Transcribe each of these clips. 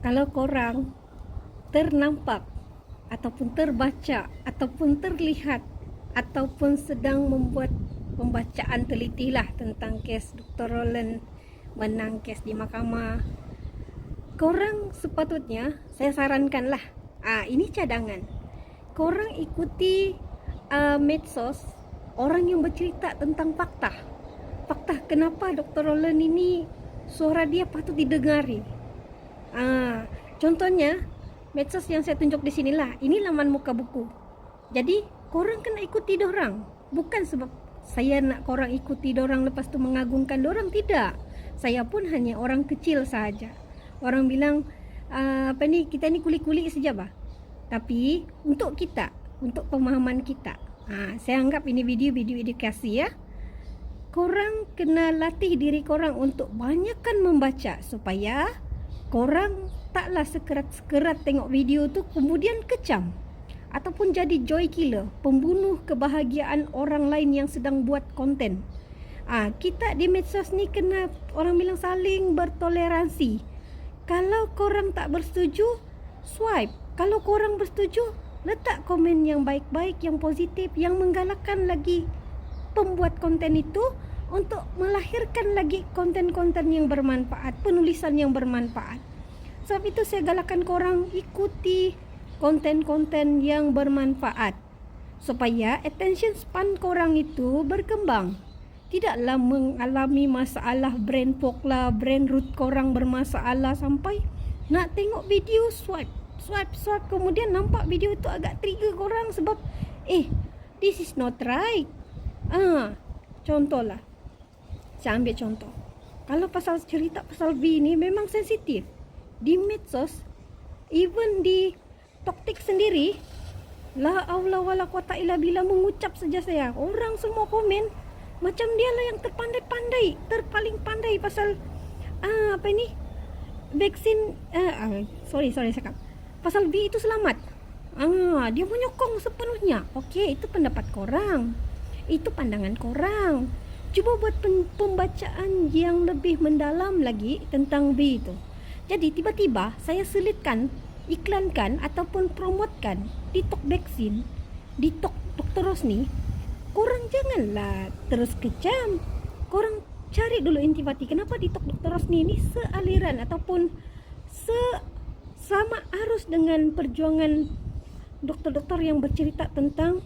kalau korang ternampak ataupun terbaca ataupun terlihat ataupun sedang membuat pembacaan telitilah tentang kes Dr. Roland menang kes di mahkamah, korang sepatutnya, saya sarankanlah, ini cadangan, korang ikuti medsos orang yang bercerita tentang fakta kenapa Dr. Roland ini suara dia patut didengari. Contohnya medsos yang saya tunjuk di sinilah, ini laman muka buku. Jadi korang kena ikuti dorang, bukan sebab saya nak korang ikuti dorang lepas tu mengagungkan dorang, tidak. Saya pun hanya orang kecil sahaja. Orang bilang kita ni kulik-kulik saja bah. Tapi untuk kita, untuk pemahaman kita, saya anggap ini video edukasi ya. Korang kena latih diri korang untuk banyakkan membaca supaya korang taklah sekerat-sekerat tengok video tu kemudian kecam ataupun jadi joy killer, pembunuh kebahagiaan orang lain yang sedang buat konten. Kita di medsos ni kena, orang bilang, saling bertoleransi. Kalau korang tak bersetuju, swipe. Kalau korang bersetuju, letak komen yang baik-baik, yang positif, yang menggalakkan lagi pembuat konten itu untuk melahirkan lagi konten-konten yang bermanfaat, penulisan yang bermanfaat. Sebab itu saya galakkan korang ikuti konten-konten yang bermanfaat supaya attention span korang itu berkembang. Tidaklah mengalami masalah brain fog lah, brain root korang bermasalah sampai nak tengok video swipe, kemudian nampak video itu agak trigger korang sebab this is not right. Contohlah, saya ambil contoh, kalau pasal cerita pasal V ni memang sensitif di medsos, even di Toktik sendiri, la aula wala quwata illa billah, mengucap saja saya, orang semua komen macam dia lah yang terpaling pandai pasal vaksin, sorry cakap pasal V itu selamat. Dia menyokong sepenuhnya. Okey, itu pendapat korang, itu pandangan korang. Cuba buat pembacaan yang lebih mendalam lagi tentang V itu. Jadi tiba-tiba saya selitkan, iklankan ataupun promotkan di Tok Vaksin, di Tok Dr. Rosni. Korang janganlah terus kejam. Korang cari dulu intipati. Kenapa di Tok Dr. Rosni ini sealiran ataupun sama arus dengan perjuangan doktor-doktor yang bercerita tentang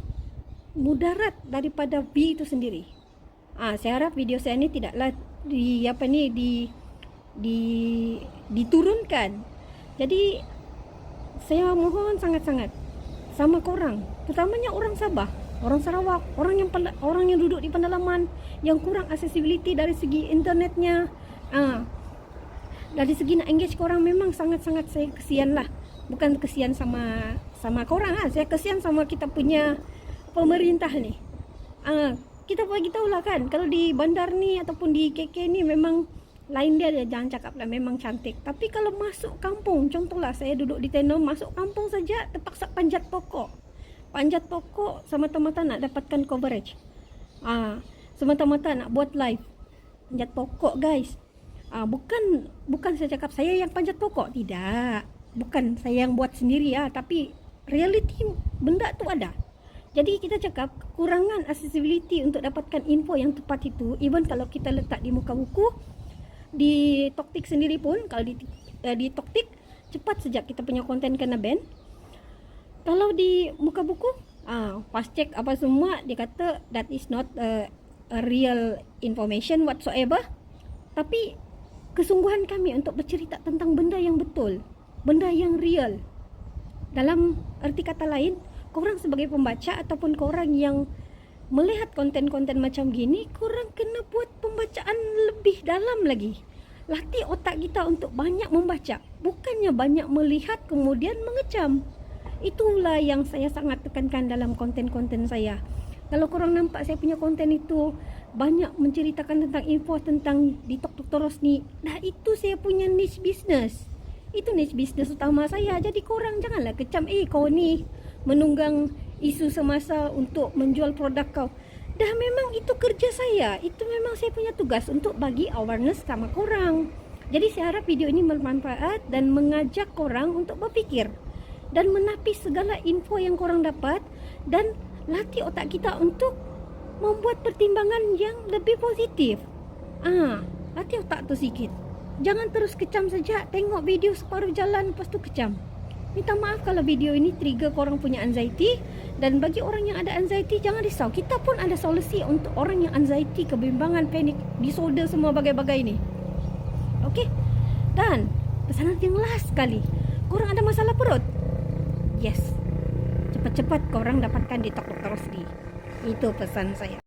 mudarat daripada V itu sendiri. Saya harap video saya ini tidaklah diturunkan. Jadi saya mohon sangat-sangat sama korang, terutamanya orang Sabah, orang Sarawak, orang yang duduk di pedalaman, yang kurang accessibility dari segi internetnya, dari segi nak engage korang, memang sangat-sangat saya kesian lah. Bukan kesian sama korang, saya kesian sama kita punya pemerintah ni. Kita bagi tahulah kan, kalau di bandar ni ataupun di KK ni memang lain dia, jangan cakap lah memang cantik. Tapi kalau masuk kampung, contohlah saya duduk di Tenom, masuk kampung saja terpaksa panjat pokok semata-mata nak dapatkan coverage, semata-mata nak buat live. Panjat pokok guys, bukan saya cakap saya yang panjat pokok, tidak, bukan saya yang buat sendiri tapi reality benda tu ada. Jadi kita cakap kekurangan accessibility untuk dapatkan info yang tepat itu, even kalau kita letak di muka buku, di Toktik sendiri pun, kalau di Toktik cepat saja kita punya konten kena ban. Kalau di muka buku, fast check apa semua, dia kata that is not a real information whatsoever. Tapi kesungguhan kami untuk bercerita tentang benda yang betul, benda yang real. Dalam arti kata lain, korang sebagai pembaca ataupun korang yang melihat konten-konten macam gini, korang kena buat pembacaan lebih dalam lagi. Latih otak kita untuk banyak membaca, bukannya banyak melihat kemudian mengecam. Itulah yang saya sangat tekankan dalam konten-konten saya. Kalau korang nampak saya punya konten itu banyak menceritakan tentang info tentang di Tok Dr. Rosni, itu saya punya niche business. Itu niche business utama saya. Jadi korang janganlah kecam, kau ni menunggang isu semasa untuk menjual produk kau. Memang itu kerja saya, itu memang saya punya tugas untuk bagi awareness sama korang. Jadi saya harap video ini bermanfaat dan mengajak korang untuk berfikir dan menapis segala info yang korang dapat, dan latih otak kita untuk membuat pertimbangan yang lebih positif. Latih otak tu sikit. Jangan terus kecam saja, tengok video separuh jalan lepas tu kecam. Minta maaf kalau video ini trigger korang punya anxiety. Dan bagi orang yang ada anxiety, jangan risau, kita pun ada solusi untuk orang yang anxiety, kebimbangan, panik, disorder, semua bagai-bagai ni. Okey. Dan pesanan yang last sekali, korang ada masalah perut? Yes, cepat-cepat korang dapatkan di Dr. Rosli. Itu pesan saya.